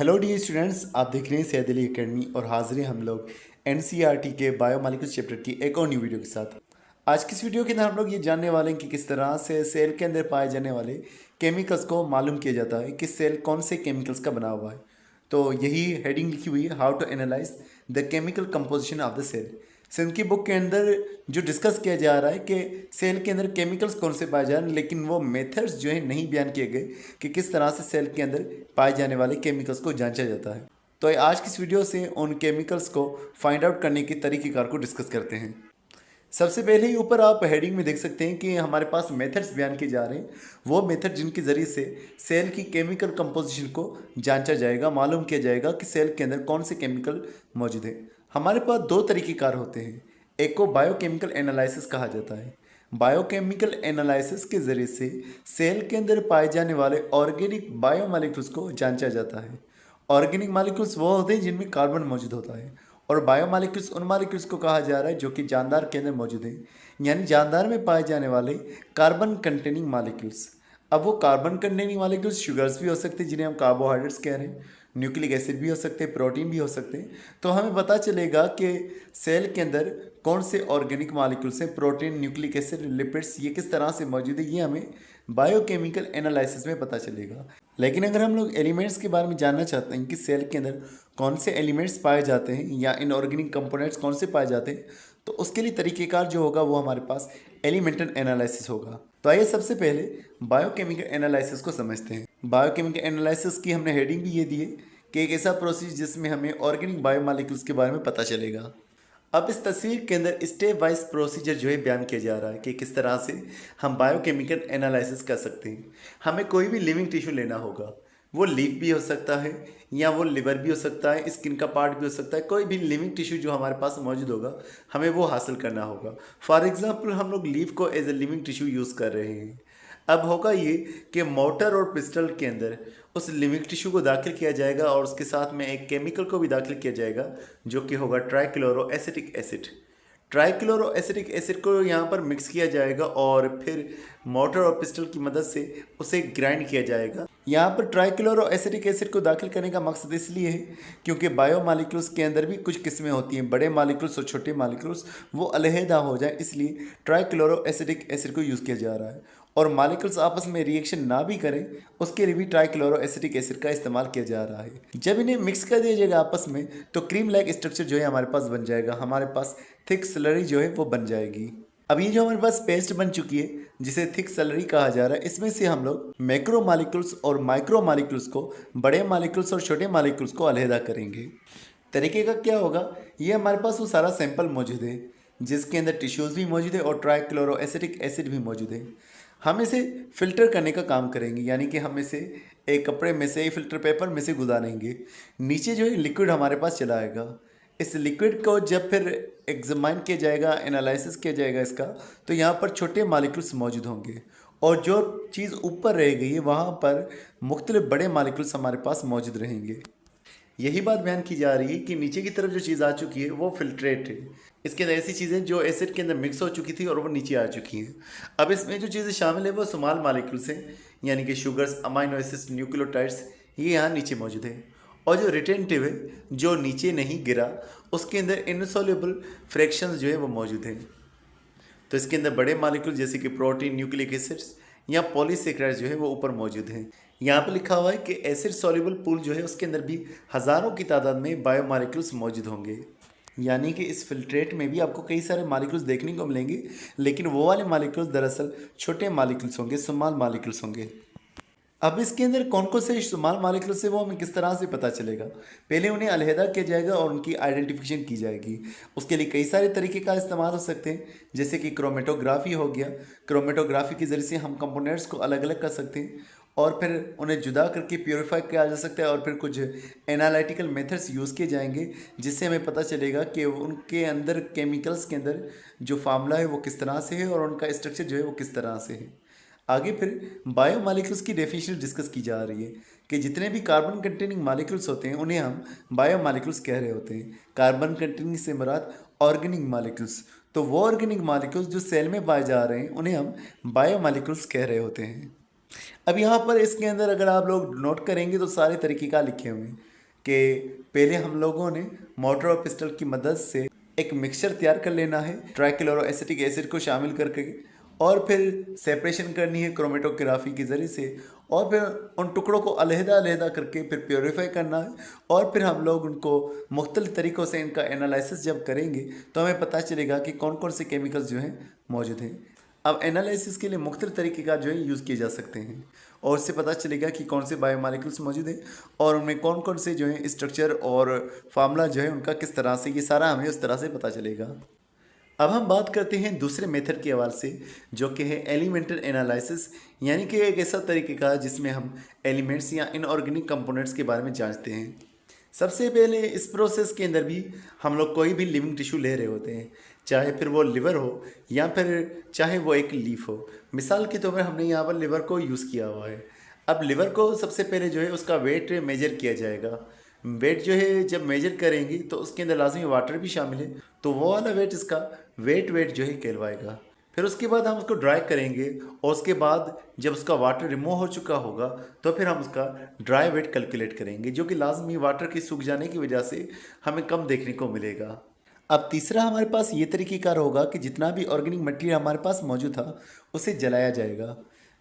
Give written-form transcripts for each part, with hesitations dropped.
Hello dear students, आप देख रहे हैं सैयद अली एकेडमी और हाजिर हैं हम लोग एनसीईआरटी के बायोमोलिक्यूल्स चैप्टर की एक और न्यू वीडियो के साथ। आज की इस वीडियो के अंदर हम लोग ये जानने वाले हैं कि किस तरह से सेल के अंदर पाए जाने वाले केमिकल्स को मालूम किया जाता है कि सेल कौन से केमिकल्स का बना हुआ है। तो यही हेडिंग लिखी हुई है, how to analyse the chemical composition of the cell. Singh की बुक के अंदर जो डिस्कस किया जा रहा है कि सेल के अंदर केमिकल्स कौन से पाए जा रहे हैं, लेकिन वो मेथड्स जो है नहीं बयान किए गए कि किस तरह से सेल के अंदर पाए जाने वाले केमिकल्स को जांचा जाता है। तो आज की इस वीडियो से उन केमिकल्स को फाइंड आउट करने के तरीक़ेकार को डिस्कस करते हैं। सबसे पहले ही ऊपर आप हेडिंग में देख सकते हैं कि हमारे पास मेथड्स बयान किए जा रहे हैं, वो मेथड जिनके ज़रिए से सेल की केमिकल कंपोजिशन को जांचा जाएगा, मालूम किया जाएगा कि सेल के अंदर कौन से केमिकल मौजूद हैं। हमारे पास दो तरीक़ेकार होते हैं, एक को बायोकेमिकल एनालिसिस कहा जाता है। बायोकेमिकल एनालिसिस के ज़रिए से सेल के अंदर पाए जाने वाले ऑर्गेनिक बायोमॉलिक्यूल्स को जांचा जाता है। ऑर्गेनिक मॉलिक्यूल्स वो होते हैं जिनमें कार्बन मौजूद होता है, और बायोमॉलिक्यूल्स उन मॉलिक्यूल्स को कहा जा रहा है जो कि जानदार के अंदर मौजूद हैं, यानी जानदार में पाए जाने वाले कार्बन कंटेनिंग मॉलिक्यूल्स। अब वो कार्बन कंटेनिंग मॉलिक्यूल्स शुगर्स भी हो सकते हैं जिन्हें हम कार्बोहाइड्रेट्स कह रहे हैं, न्यूक्लिक एसिड भी हो सकते हैं, प्रोटीन भी हो सकते हैं। तो हमें पता चलेगा कि सेल के अंदर कौन से ऑर्गेनिक मॉलिक्यूल्स हैं, प्रोटीन, न्यूक्लिक एसिड, लिपिड्स, ये किस तरह से मौजूद है, ये हमें बायोकेमिकल एनालिसिस में पता चलेगा। लेकिन अगर हम लोग एलिमेंट्स के बारे में जानना चाहते हैं कि सेल के अंदर कौन से एलिमेंट्स पाए जाते हैं या इनऑर्गेनिक कंपोनेंट्स कौन से पाए जाते हैं, तो उसके लिए तरीक़ेकार जो होगा वो हमारे पास एलिमेंटल एनालिसिस होगा। तो आइए सबसे पहले बायोकेमिकल एनालिसिस को समझते हैं। बायोकेमिकल एनालिसिस की हमने हेडिंग भी ये दी है कि एक ऐसा प्रोसेस जिसमें हमें ऑर्गेनिक बायोमॉलिक्यूल्स के बारे में पता चलेगा। अब इस तस्वीर के अंदर स्टेप वाइज प्रोसीजर जो है बयान किया जा रहा है कि किस तरह से हम बायोकेमिकल एनालिसिस कर सकते हैं। हमें कोई भी लिविंग टिश्यू लेना होगा, वो लीफ भी हो सकता है या वो लिवर भी हो सकता है, स्किन का पार्ट भी हो सकता है, कोई भी लिविंग टिश्यू जो हमारे पास मौजूद होगा हमें वो हासिल करना होगा। फॉर एग्जांपल हम लोग लीफ को as a living tissue use कर रहे हैं। अब होगा ये कि मोटर और पिस्टल के अंदर उस लिविंग टिश्यू को दाखिल किया जाएगा और उसके साथ में एक केमिकल को भी दाखिल किया जाएगा जो कि होगा ट्राइक्लोरोएसिटिक एसिड। ट्राइक्लोरोएसिटिक एसिड को यहाँ पर मिक्स किया जाएगा और फिर मोटर और पिस्टल की मदद से उसे ग्राइंड किया जाएगा। यहाँ पर ट्राइक्लोरोएसिटिक एसिड को दाखिल करने का मकसद इसलिए है क्योंकि बायोमॉलिक्यूल्स के अंदर भी कुछ किस्में होती हैं, बड़े मॉलिक्यूल्स और छोटे मॉलिक्यूल्स, वो अलहदा हो जाए, इसलिए ट्राइक्लोरोएसिटिक एसिड को यूज़ किया जा रहा है। और मॉलिक्यूल्स आपस में रिएक्शन ना भी करें उसके लिए भी ट्राइक्लोरोएसिटिक एसिड का इस्तेमाल किया जा रहा है। जब इन्हें मिक्स कर दिया जाएगा आपस में तो क्रीम लाइक स्ट्रक्चर जो है हमारे पास बन जाएगा, हमारे पास थिक स्लरी जो है वो बन जाएगी। अब ये जो हमारे पास पेस्ट बन चुकी है जिसे थिक स्लरी कहा जा रहा है, इसमें से हम लोग मैक्रो मॉलिक्यूल्स और माइक्रो मॉलिक्यूल्स को, बड़े मॉलिक्यूल्स और छोटे मॉलिक्यूल्स को अलहदा करेंगे। तरीके का क्या होगा, ये हमारे पास वो सारा सैंपल मौजूद है जिसके अंदर टिश्यूज़ भी मौजूद है और ट्राइक्लोरोएसिटिक एसिड भी मौजूद है। हम इसे फ़िल्टर करने का काम करेंगे, यानी कि हम इसे एक कपड़े में से, फ़िल्टर पेपर में से गुजारेंगे। नीचे जो है लिक्विड हमारे पास चला आएगा। इस लिक्विड को जब फिर एग्जामाइन किया जाएगा, एनालिसिस किया जाएगा इसका, तो यहाँ पर छोटे मॉलिक्यूल्स मौजूद होंगे और जो चीज़ ऊपर रह गई है वहाँ पर मुख्तलिफ बड़े मॉलिक्यूल्स हमारे पास मौजूद रहेंगे। यही बात बयान की जा रही है कि नीचे की तरफ जो चीज़ आ चुकी है वो फिल्ट्रेट है। इसके अंदर ऐसी चीज़ें जो एसिड के अंदर मिक्स हो चुकी थी और वो नीचे आ चुकी हैं। अब इसमें जो चीज़ें शामिल है वो स्मॉल मॉलिक्यूल्स हैं, यानी कि शुगर्स, अमाइनो एसिड्स, न्यूक्लियोटाइड्स, ये यहाँ नीचे मौजूद है। और जो रिटेंटिव है, जो नीचे नहीं गिरा, उसके अंदर इनसॉल्युबल फ्रैक्शंस जो है वो मौजूद हैं। तो इसके अंदर बड़े मॉलिक्यूल जैसे कि प्रोटीन, न्यूक्लिक एसिड्स या पॉलीसेकेराइड्स जो है वो ऊपर मौजूद हैं। यहाँ पर लिखा हुआ है कि एसिड सॉल्युबल पूल जो है उसके अंदर भी हज़ारों की तादाद में बायोमॉलिक्यूल्स मौजूद होंगे, यानी कि इस फिल्ट्रेट में भी आपको कई सारे मॉलिक्यूल्स देखने को मिलेंगे, लेकिन वो वाले मॉलिक्यूल्स दरअसल छोटे मॉलिक्यूल्स होंगे, स्मॉल मॉलिक्यूल्स होंगे। अब इसके अंदर कौन कौन से स्मॉल मॉलिक्यूल्स है वो हमें किस तरह से पता चलेगा, पहले उन्हें अलहदा किया जाएगा और उनकी आइडेंटिफिकेशन की जाएगी। उसके लिए कई सारे तरीके का इस्तेमाल हो सकते हैं, जैसे कि क्रोमेटोग्राफी हो गया। क्रोमेटोग्राफी के ज़रिए से हम कंपोनेंट्स को अलग अलग कर सकते हैं और फिर उन्हें जुदा करके प्योरीफाई किया जा सकता है, और फिर कुछ एनालिटिकल मेथड्स यूज़ किए जाएंगे जिससे हमें पता चलेगा कि उनके अंदर केमिकल्स के अंदर जो फार्मूला है वो किस तरह से है और उनका स्ट्रक्चर जो है वो किस तरह से है। आगे फिर बायोमॉलिक्यूल्स की डेफिनेशन डिस्कस की जा रही है कि जितने भी कार्बन कंटेनिंग मॉलिक्यूल्स होते हैं उन्हें हम बायोमॉलिक्यूल्स कह रहे होते हैं। कार्बन कंटेनिंग से मुराद ऑर्गेनिक मॉलिक्यूल्स, तो वो ऑर्गेनिक मॉलिक्यूल्स जो सेल में पाए जा रहे हैं उन्हें हम बायोमॉलिक्यूल्स कह रहे होते हैं। अब यहाँ पर इसके अंदर अगर आप लोग नोट करेंगे तो सारे तरीक़ेकार लिखे हुए हैं कि पहले हम लोगों ने मोटर और पिस्टल की मदद से एक मिक्सचर तैयार कर लेना है ट्राइक्लोरोएसिटिक एसिड को शामिल करके, और फिर सेपरेशन करनी है क्रोमेटोग्राफी के ज़रिए से, और फिर उन टुकड़ों को अलहदा करके फिर प्योरीफाई करना है, और फिर हम लोग उनको मुख्तलिफ़ तरीक़ों से इनका एनालिसिस जब करेंगे तो हमें पता चलेगा कि कौन कौन से केमिकल्स जो हैं मौजूद हैं। अब एनालिसिस के लिए मुख्तलिफ़ तरीके का जो है यूज़ किए जा सकते हैं, और उससे पता चलेगा कि कौन से बायोमॉलिक्यूल्स मौजूद हैं और उनमें कौन कौन से जो है स्ट्रक्चर और फार्मूला जो है उनका किस तरह से, ये सारा हमें उस तरह से पता चलेगा। अब हम बात करते हैं दूसरे मेथड के हवाले से, जो कि है एलिमेंटल एनालिसिस, यानी कि एक ऐसा तरीक़ेकार जिसमें हम एलिमेंट्स या इनऑर्गेनिक कंपोनेंट्स के बारे में जांचते हैं। सबसे पहले इस प्रोसेस के अंदर भी हम लोग कोई भी लिविंग टिश्यू ले रहे होते हैं, चाहे फिर वो लिवर हो या फिर चाहे वो एक लीफ हो। मिसाल के तौर पर हमने यहाँ पर लिवर को यूज़ किया हुआ है। अब लिवर को सबसे पहले जो है उसका वेट मेजर किया जाएगा। वेट जो है जब मेजर करेंगे तो उसके अंदर लाजमी वाटर भी शामिल है, तो वो वाला वेट इसका वेट जो है कहलवाएगा। फिर उसके बाद हम उसको ड्राई करेंगे, और उसके बाद जब उसका वाटर रिमूव हो चुका होगा तो फिर हम उसका ड्राई वेट कैलकुलेट करेंगे, जो कि लाजमी वाटर के सूख जाने की वजह से हमें कम देखने को मिलेगा। अब तीसरा हमारे पास ये तरीक़ेकार होगा कि जितना भी ऑर्गेनिक मटेरियल हमारे पास मौजूद था उसे जलाया जाएगा।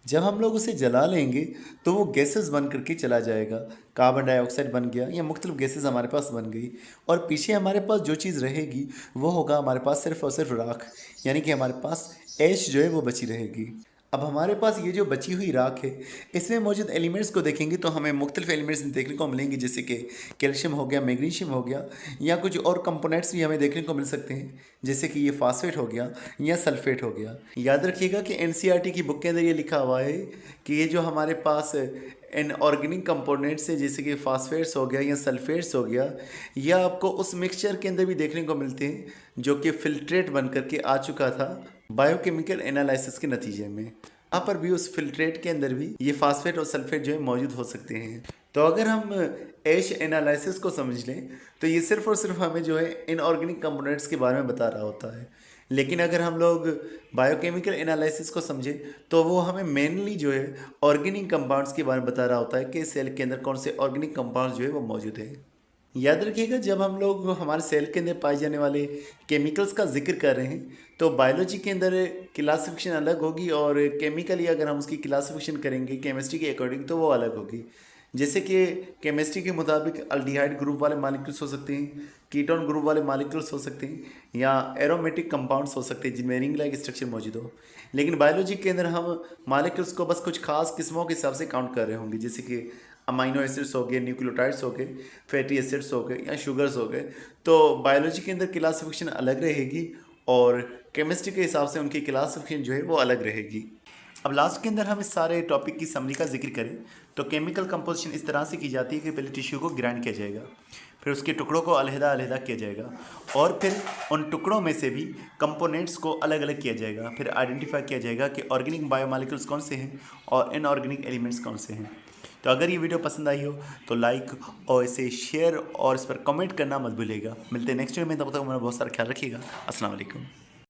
जब हम लोग उसे जला लेंगे तो वो गैसेस बन करके चला जाएगा, कार्बन डाइऑक्साइड बन गया या मुख्तलिफ गैसेस हमारे पास बन गई, और पीछे हमारे पास जो चीज़ रहेगी वो होगा हमारे पास सिर्फ़ और सिर्फ राख, यानी कि हमारे पास ऐश जो है वो बची रहेगी। अब हमारे पास ये जो बची हुई राख है, इसमें मौजूद एलिमेंट्स को देखेंगे तो हमें मुख्तलिफ एलिमेंट्स देखने को मिलेंगे, जैसे कि कैल्शियम हो गया, मैग्नीशियम हो गया, या कुछ और कंपोनेंट्स भी हमें देखने को मिल सकते हैं, जैसे कि ये फास्फेट हो गया या सल्फेट हो गया। याद रखिएगा कि एनसीईआरटी की बुक के अंदर ये लिखा हुआ है कि ये जो हमारे पास इनऑर्गेनिक कंपोनेंट्स है, जैसे कि फास्फेट्स हो गया या सल्फेट्स हो गया, यह आपको उस मिक्सचर के अंदर भी देखने को मिलते हैं जो कि फिल्ट्रेट बन करके आ चुका था बायोकेमिकल एनालिसिस के नतीजे में। यहाँ पर भी उस फिल्ट्रेट के अंदर भी ये फास्फेट और सल्फेट जो है मौजूद हो सकते हैं। तो अगर हम ऐश एनालिसिस को समझ लें तो ये सिर्फ़ और सिर्फ हमें जो है इनऑर्गेनिक कंपोनेंट्स के बारे में बता रहा होता है, लेकिन अगर हम लोग बायोकेमिकल एनालिसिस को समझें तो वो हमें मेनली जो है ऑर्गेनिक कंपाउंड्स के बारे में बता रहा होता है कि सेल के अंदर कौन से ऑर्गेनिक कंपाउंड्स जो है वो मौजूद हैं। याद रखिएगा, जब हम लोग हमारे सेल के अंदर पाए जाने वाले केमिकल्स का जिक्र कर रहे हैं तो बायोलॉजी के अंदर क्लासिफिकेशन अलग होगी, और केमिकली अगर हम उसकी क्लासिफिकेशन करेंगे केमिस्ट्री के अकॉर्डिंग तो वो अलग होगी। जैसे कि केमिस्ट्री के मुताबिक अल्डिहाइड ग्रुप वाले मॉलिक्यूल्स हो सकते हैं, कीटोन ग्रुप वाले मॉलिक्यूल्स हो सकते हैं, या एरोमेटिक कंपाउंड्स हो सकते हैं जिनमें रिंग लाइक स्ट्रक्चर मौजूद हो। लेकिन बायोलॉजी के अंदर हम मॉलिक्यूल्स को बस कुछ खास किस्मों के हिसाब से काउंट कर रहे होंगे, जैसे कि अमाइनो एसिड्स हो गए, न्यूक्लियोटाइड्स हो गए, फैटी एसिड्स हो गए या शुगर्स हो गए। तो बायोलॉजी के अंदर क्लासिफिकेशन अलग रहेगी और केमिस्ट्री के हिसाब से उनकी क्लासिफिकेशन जो है वो अलग रहेगी। अब लास्ट के अंदर हम इस सारे टॉपिक की समरी का जिक्र करें तो केमिकल कंपोजिशन इस तरह से की जाती है कि पहले टिश्यू को ग्राइंड किया जाएगा, फिर उसके टुकड़ों को अलहदा किया जाएगा, और फिर उन टुकड़ों में से भी कंपोनेंट्स को अलग अलग किया जाएगा। फिर आइडेंटिफाई किया जाएगा कि ऑर्गेनिक बायोमॉलिक्यूल्स कौन से हैं और इनऑर्गेनिक एलिमेंट्स कौन से हैं। तो अगर ये वीडियो पसंद आई हो तो लाइक और इसे शेयर और इस पर कमेंट करना मत भूलिएगा। मिलते हैं नेक्स्ट वीडियो में, तब तक मेरा बहुत सारा ख्याल रखिएगा। अस्सलाम वालेकुम।